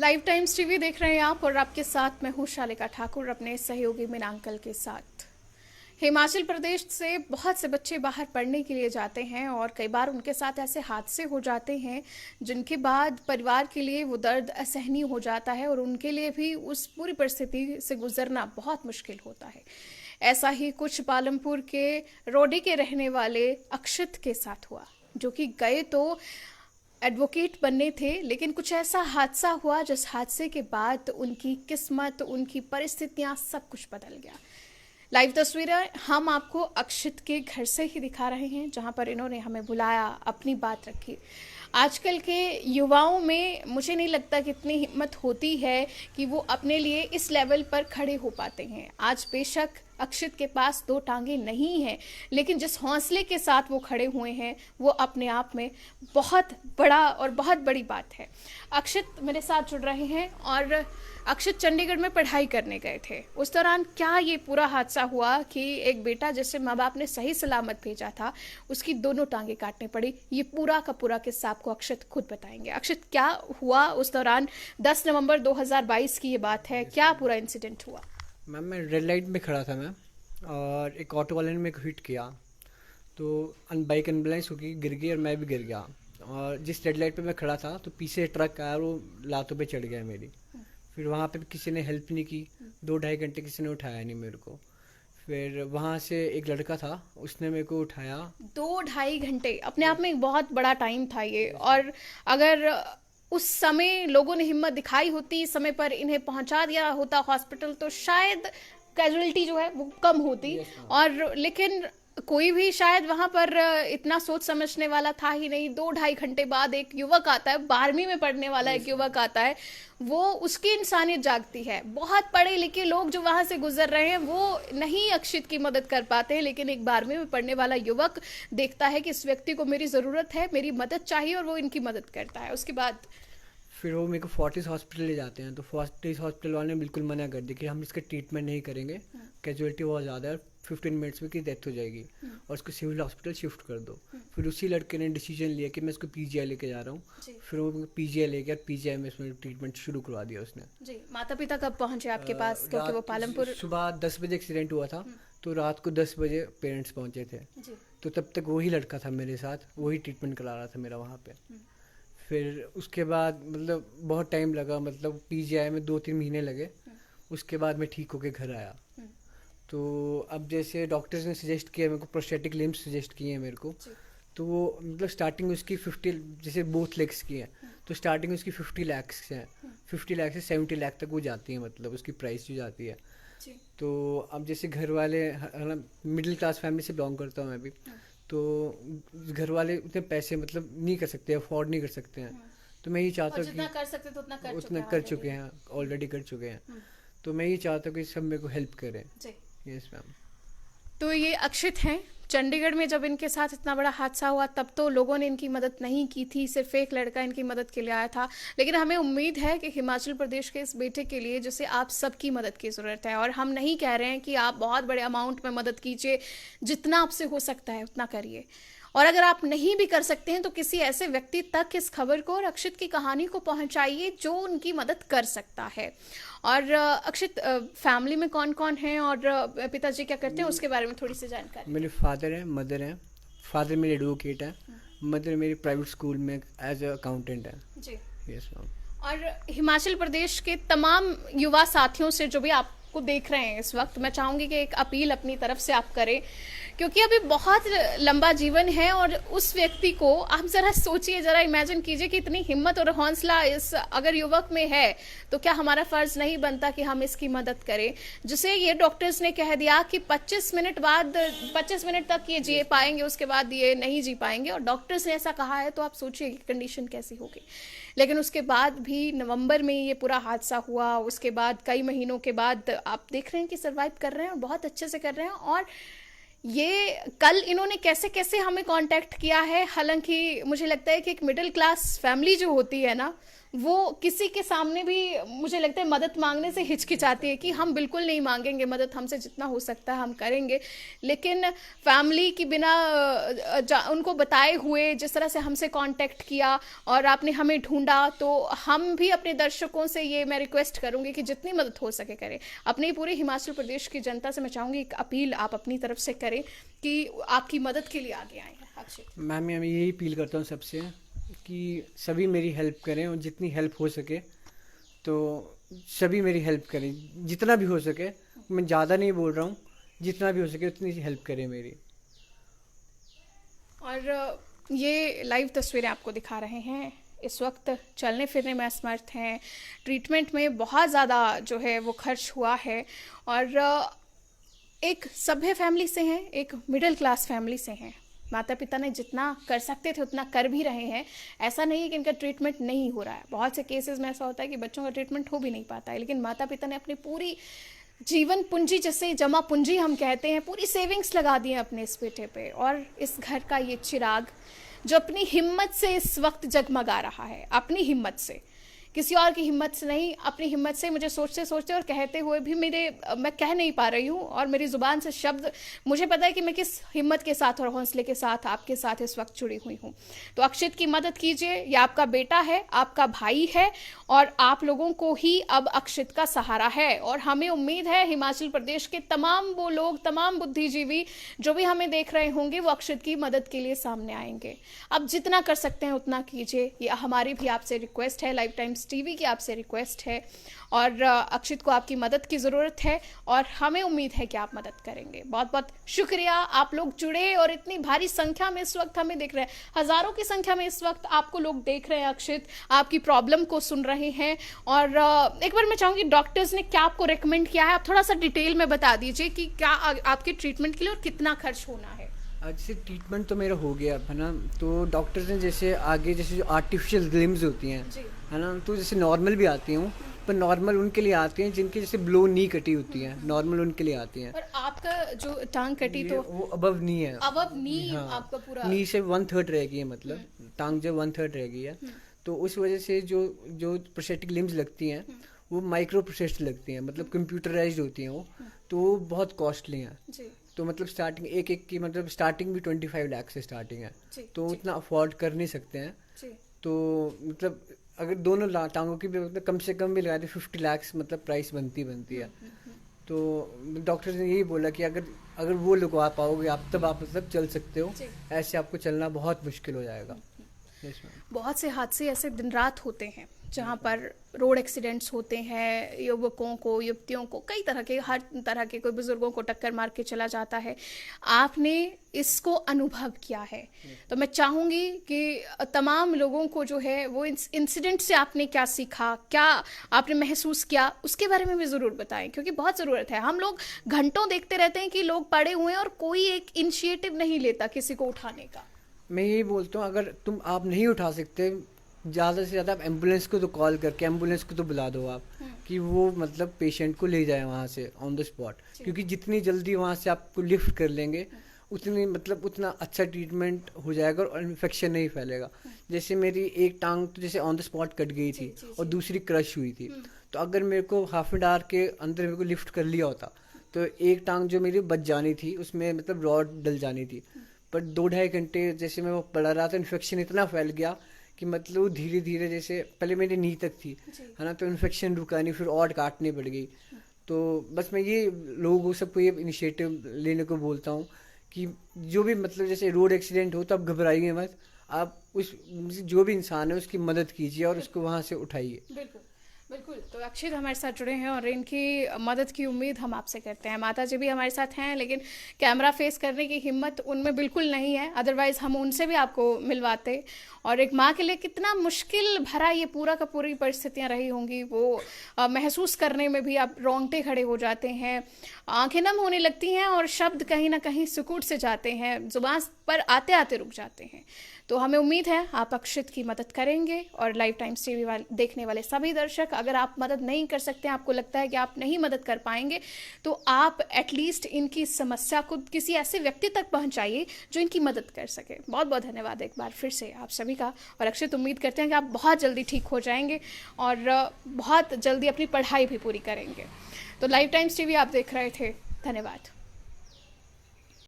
Live times TV देख रहे हैं आप और आपके साथ मैं हूं शालिका ठाकुर अपने सहयोगी मीनांकल के साथ। हिमाचल प्रदेश से बहुत से बच्चे बाहर पढ़ने के लिए जाते हैं और कई बार उनके साथ ऐसे हादसे हो जाते हैं जिनके बाद परिवार के लिए वो दर्द असहनीय हो जाता है और उनके लिए भी उस पूरी परिस्थिति से गुजरना बहुत मुश्किल होता है। ऐसा ही कुछ पालमपुर के रोडी के रहने वाले अक्षित के साथ हुआ, जो कि गए तो एडवोकेट बनने थे, लेकिन कुछ ऐसा हादसा हुआ जिस हादसे के बाद उनकी किस्मत, उनकी परिस्थितियां, सब कुछ बदल गया। लाइव तस्वीरें हम आपको अक्षित के घर से ही दिखा रहे हैं, जहां पर इन्होंने हमें बुलाया, अपनी बात रखी। आजकल के युवाओं में मुझे नहीं लगता कि इतनी हिम्मत होती है कि वो अपने लिए इस लेवल पर खड़े हो पाते हैं। आज बेशक अक्षित के पास दो टांगे नहीं हैं, लेकिन जिस हौसले के साथ वो खड़े हुए हैं वो अपने आप में बहुत बड़ा और बहुत बड़ी बात है। अक्षित मेरे साथ जुड़ रहे हैं और अक्षित चंडीगढ़ में पढ़ाई करने गए थे। उस दौरान क्या ये पूरा हादसा हुआ कि एक बेटा जिसे माँ बाप ने सही सलामत भेजा था, उसकी दोनों टांगे काटनी पड़ी। ये पूरा का पूरा किस्सा आपको अक्षित खुद बताएंगे। अक्षित, क्या हुआ उस दौरान? 10 नवंबर 2022 की ये बात है, क्या पूरा इंसिडेंट हुआ? मैम, मैं रेड लाइट में खड़ा था मैं, और एक ऑटो वाले ने मेरे को हिट किया, तो बाइक अनबैलेंस होकर गिर गई और मैं भी गिर गया। और जिस रेड लाइट पे मैं खड़ा था तो पीछे ट्रक आया और वो लातों पे चढ़ गया मेरी। फिर वहाँ पे किसी ने हेल्प नहीं की, 2-2.5 घंटे किसी ने उठाया नहीं मेरे को। फिर वहाँ से एक लड़का था, उसने मेरे को उठाया। 2-2.5 घंटे अपने आप में एक बहुत बड़ा टाइम था ये। और अगर उस समय लोगों ने हिम्मत दिखाई होती, समय पर इन्हें पहुंचा दिया होता हॉस्पिटल, तो शायद कैजुअलिटी जो है वो कम होती। और लेकिन कोई भी शायद वहां पर इतना सोच समझने वाला था ही नहीं। 2-2.5 घंटे बाद एक युवक आता है, 12वीं में पढ़ने वाला एक युवक आता है, वो उसकी इंसानियत जागती है। बहुत पढ़े लिखे लोग जो वहां से गुजर रहे हैं वो नहीं अक्षित की मदद कर पाते हैं, लेकिन एक 12वीं में पढ़ने वाला युवक देखता है कि इस व्यक्ति को मेरी ज़रूरत है, मेरी मदद चाहिए, और वो इनकी मदद करता है। उसके बाद फिर वो मेरे को फोर्टिस हॉस्पिटल ले जाते हैं, तो फोर्टिस हॉस्पिटल वाले ने बिल्कुल मना कर दिया कि हम इसका ट्रीटमेंट नहीं करेंगे, कैजुअलिटी बहुत ज़्यादा है, 15 मिनट्स में की डेथ हो जाएगी और उसको सिविल हॉस्पिटल शिफ्ट कर दो। फिर उसी लड़के ने डिसीजन लिया कि मैं इसको पीजीआई लेके जा रहा हूँ। फिर वो पीजीआई ले गया, पीजीआई में इसमें ट्रीटमेंट शुरू करवा दिया उसने। जी, माता पिता कब पहुंचे आपके पास? क्योंकि वो पालमपुर। सुबह 10 बजे एक्सीडेंट हुआ था, तो रात को 10 बजे पेरेंट्स पहुंचे थे। तो तब तक वही लड़का था मेरे साथ, वही ट्रीटमेंट करा रहा था मेरा वहाँ पे। फिर उसके बाद मतलब बहुत टाइम लगा, मतलब पीजीआई में 2-3 महीने लगे। उसके बाद मैं ठीक होके घर आया। तो अब जैसे डॉक्टर्स ने सजेस्ट किया मेरे को, प्रोस्थेटिक लिम्स सजेस्ट किए हैं मेरे को, तो वो मतलब स्टार्टिंग उसकी 50, जैसे बोथ लेग्स की है, तो स्टार्टिंग उसकी 50 लाख से है, 50 लाख से 70 लाख तक वो जाती है, मतलब उसकी प्राइस जो जाती है। तो अब जैसे घर वाले, मिडिल क्लास फैमिली से बिलोंग करता हूँ मैं भी, तो घर वाले उतने पैसे मतलब नहीं कर सकते, अफोर्ड नहीं कर सकते हैं। तो मैं ये चाहता हूँ जितना कर सकते तो उतना कर चुके हैं, ऑलरेडी कर चुके हैं। तो मैं ये चाहता हूँ कि सब मेरे को हेल्प करें। Yes ma'am. तो ये अक्षित हैं। चंडीगढ़ में जब इनके साथ इतना बड़ा हादसा हुआ तब तो लोगों ने इनकी मदद नहीं की थी, सिर्फ एक लड़का इनकी मदद के लिए आया था। लेकिन हमें उम्मीद है कि हिमाचल प्रदेश के इस बेटे के लिए, जिसे आप सबकी मदद की ज़रूरत है, और हम नहीं कह रहे हैं कि आप बहुत बड़े अमाउंट में मदद कीजिए, जितना आपसे हो सकता है उतना करिए। और अगर आप नहीं भी कर सकते हैं तो किसी ऐसे व्यक्ति तक इस खबर को और अक्षित की कहानी को पहुंचाइए जो उनकी मदद कर सकता है। और अक्षित, फैमिली में कौन कौन है और पिताजी क्या करते हैं, उसके बारे में थोड़ी सी जानकारी। मेरे फादर हैं, मदर हैं। फादर मेरे एडवोकेट हैं, मदर मेरी प्राइवेट स्कूल में एज अ अकाउंटेंट है। जी। Yes ma'am. और हिमाचल प्रदेश के तमाम युवा साथियों से जो भी आपको देख रहे हैं इस वक्त, मैं चाहूंगी कि एक अपील अपनी तरफ से आप करें, क्योंकि अभी बहुत लंबा जीवन है। और उस व्यक्ति को आप जरा सोचिए, जरा इमेजिन कीजिए कि इतनी हिम्मत और हौसला इस अगर युवक में है, तो क्या हमारा फर्ज नहीं बनता कि हम इसकी मदद करें, जिसे ये डॉक्टर्स ने कह दिया कि 25 मिनट तक ये जी पाएंगे, उसके बाद ये नहीं जी पाएंगे। और डॉक्टर्स ने ऐसा कहा है, तो आप सोचिए कि कंडीशन कैसी होगी। लेकिन उसके बाद भी नवंबर में ये पूरा हादसा हुआ, उसके बाद कई महीनों के बाद आप देख रहे हैं कि सर्वाइव कर रहे हैं और बहुत अच्छे से कर रहे हैं। और ये कल इन्होंने कैसे कैसे हमें कांटेक्ट किया है। हालांकि मुझे लगता है कि एक मिडिल क्लास फैमिली जो होती है ना, वो किसी के सामने भी मुझे लगता है मदद मांगने से हिचकिचाती है कि हम बिल्कुल नहीं मांगेंगे मदद, हमसे जितना हो सकता है हम करेंगे। लेकिन फैमिली की बिना उनको बताए हुए जिस तरह से हमसे कांटेक्ट किया और आपने हमें ढूंढा, तो हम भी अपने दर्शकों से ये मैं रिक्वेस्ट करूंगी कि जितनी मदद हो सके करें। अपने पूरे हिमाचल प्रदेश की जनता से मैं चाहूँगी एक अपील आप अपनी तरफ से करें कि आपकी मदद के लिए आगे आए। अक्षित मैम, मैं यही अपील करता हूँ सबसे कि सभी मेरी हेल्प करें, और जितनी हेल्प हो सके तो सभी मेरी हेल्प करें, जितना भी हो सके। मैं ज़्यादा नहीं बोल रहा हूँ, जितना भी हो सके उतनी हेल्प करें मेरी। और ये लाइव तस्वीरें आपको दिखा रहे हैं, इस वक्त चलने फिरने में असमर्थ हैं, ट्रीटमेंट में बहुत ज़्यादा जो है वो खर्च हुआ है, और एक सभ्य फैमिली से हैं, एक मिडिल क्लास फैमिली से हैं। माता पिता ने जितना कर सकते थे उतना कर भी रहे हैं। ऐसा नहीं है कि इनका ट्रीटमेंट नहीं हो रहा है, बहुत से केसेस में ऐसा होता है कि बच्चों का ट्रीटमेंट हो भी नहीं पाता है, लेकिन माता पिता ने अपनी पूरी जीवन पूंजी, जैसे जमा पूंजी हम कहते हैं, पूरी सेविंग्स लगा दी हैं अपने इस बेटे पे। और इस घर का ये चिराग जो अपनी हिम्मत से इस वक्त जगमगा रहा है, अपनी हिम्मत से, किसी और की हिम्मत से नहीं, अपनी हिम्मत से। मुझे सोचते सोचते और कहते हुए भी मैं कह नहीं पा रही हूँ, और मेरी ज़ुबान से शब्द, मुझे पता है कि मैं किस हिम्मत के साथ और हौसले के साथ आपके साथ इस वक्त जुड़ी हुई हूँ। तो अक्षित की मदद कीजिए, ये आपका बेटा है, आपका भाई है, और आप लोगों को ही अब अक्षित का सहारा है। और हमें उम्मीद है हिमाचल प्रदेश के तमाम वो लोग, तमाम बुद्धिजीवी जो भी हमें देख रहे होंगे, वो अक्षित की मदद के लिए सामने आएंगे। अब जितना कर सकते हैं उतना कीजिए, ये हमारी भी आपसे रिक्वेस्ट है, लाइफ टाइम्स टीवी की आपसे रिक्वेस्ट है। और अक्षित को आपकी मदद की ज़रूरत है, और हमें उम्मीद है कि आप मदद करेंगे। बहुत बहुत शुक्रिया, आप लोग जुड़े और इतनी भारी संख्या में इस वक्त हमें देख रहे हैं, हज़ारों की संख्या में इस वक्त आपको लोग देख रहे हैं। अक्षित आपकी प्रॉब्लम को सुन रहे हैं, और एक बार मैं चाहूँगी डॉक्टर्स ने क्या आपको रेकमेंड किया है, आप थोड़ा सा डिटेल में बता दीजिए कि क्या आपके ट्रीटमेंट के लिए और कितना खर्च होना है। जैसे ट्रीटमेंट तो मेरा हो गया है ना, तो डॉक्टर्स ने जैसे आगे जैसे जो आर्टिफिशियल लिम्स होती हैं, है ना, तो जैसे नॉर्मल भी आती हूँ, पर नॉर्मल उनके लिए आती हैं जिनकी जैसे ब्लो नी कटी होती है, नॉर्मल उनके लिए आती हैं। और आपका जो टांग कटी, तो वो अबव नी है, अबव नी, हाँ, आपका पूरा नी से 1/3 रह गई है, मतलब टांग जब 1/3 रह गई है, तो उस वजह से जो जो प्रोस्थेटिक लिम्स लगती हैं वो माइक्रो प्रोसेस्ड लगती हैं, मतलब कंप्यूटराइज्ड होती हैं वो, तो वो बहुत कॉस्टली हैं। तो मतलब स्टार्टिंग एक की मतलब स्टार्टिंग भी 25 लाख से स्टार्टिंग है, तो उतना अफोर्ड कर नहीं सकते हैं। तो मतलब अगर दोनों टांगों की भी मतलब कम से कम भी लगा दे 50 लाख मतलब प्राइस बनती है। तो डॉक्टर ने यही बोला कि अगर वो लगवा पाओगे आप, तब आप मतलब चल सकते हो, ऐसे आपको चलना बहुत मुश्किल हो जाएगा। बहुत से हादसे ऐसे दिन रात होते हैं जहाँ पर रोड एक्सीडेंट्स होते हैं, युवकों को, युवतियों को, कई तरह के, हर तरह के, कोई बुजुर्गों को टक्कर मार के चला जाता है। आपने इसको अनुभव किया है, तो मैं चाहूँगी कि तमाम लोगों को जो है वो इंसिडेंट से आपने क्या सीखा, क्या आपने महसूस किया, उसके बारे में भी ज़रूर बताएं, क्योंकि बहुत ज़रूरत है। हम लोग घंटों देखते रहते हैं कि लोग पड़े हुए हैं और कोई एक इनिशिएटिव नहीं लेता किसी को उठाने का। मैं यही बोलता हूँ, अगर आप नहीं उठा सकते, ज़्यादा से ज़्यादा आप एम्बुलेंस को तो कॉल करके एम्बुलेंस को तो बुला दो आप, कि वो मतलब पेशेंट को ले जाए वहाँ से ऑन द स्पॉट, क्योंकि जितनी जल्दी वहाँ से आपको लिफ्ट कर लेंगे उतनी मतलब उतना अच्छा ट्रीटमेंट हो जाएगा और इन्फेक्शन नहीं फैलेगा। जैसे मेरी एक टांग तो जैसे ऑन द स्पॉट कट गई थी और दूसरी क्रश हुई थी, तो अगर मेरे को हाफ एन आवर के अंदर मेरे को लिफ्ट कर लिया होता तो एक टांग जो मेरी बच जानी थी उसमें मतलब रॉड डल जानी थी, पर 2-2.5 घंटे जैसे मैं वो पड़ा रहा था, इन्फेक्शन इतना फैल गया कि मतलब धीरे धीरे, जैसे पहले मेरी नी तक थी, है ना, तो इन्फेक्शन रुका नहीं, फिर और काटनी पड़ गई। तो बस मैं ये लोगों सबको ये इनिशिएटिव लेने को बोलता हूँ कि जो भी मतलब जैसे रोड एक्सीडेंट हो तो आप घबराइए मत, आप उस जो भी इंसान है उसकी मदद कीजिए और उसको वहाँ से उठाइए। बिल्कुल बिल्कुल। तो अक्षित हमारे साथ जुड़े हैं और इनकी मदद की उम्मीद हम आपसे करते हैं। माता जी भी हमारे साथ हैं, लेकिन कैमरा फेस करने की हिम्मत उनमें बिल्कुल नहीं है, अदरवाइज़ हम उनसे भी आपको मिलवाते। और एक माँ के लिए कितना मुश्किल भरा ये पूरा का पूरी परिस्थितियाँ रही होंगी, वो महसूस करने में भी आप रोंगटे खड़े हो जाते हैं, आंखें नम होने लगती हैं और शब्द कहीं ना कहीं सुकूट से जाते हैं, जुबान पर आते आते रुक जाते हैं। तो हमें उम्मीद है आप अक्षित की मदद करेंगे और लाइव टाइम्स टीवी देखने वाले सभी दर्शक अगर आप मदद नहीं कर सकते हैं, आपको लगता है कि आप नहीं मदद कर पाएंगे, तो आप एटलीस्ट इनकी समस्या को किसी ऐसे व्यक्ति तक पहुंचाइए जो इनकी मदद कर सके। बहुत बहुत धन्यवाद एक बार फिर से आप सभी का। और अक्षित, उम्मीद करते हैं कि आप बहुत जल्दी ठीक हो जाएंगे और बहुत जल्दी अपनी पढ़ाई भी पूरी करेंगे। तो लाइफ टाइम्स टीवी आप देख रहे थे, धन्यवाद।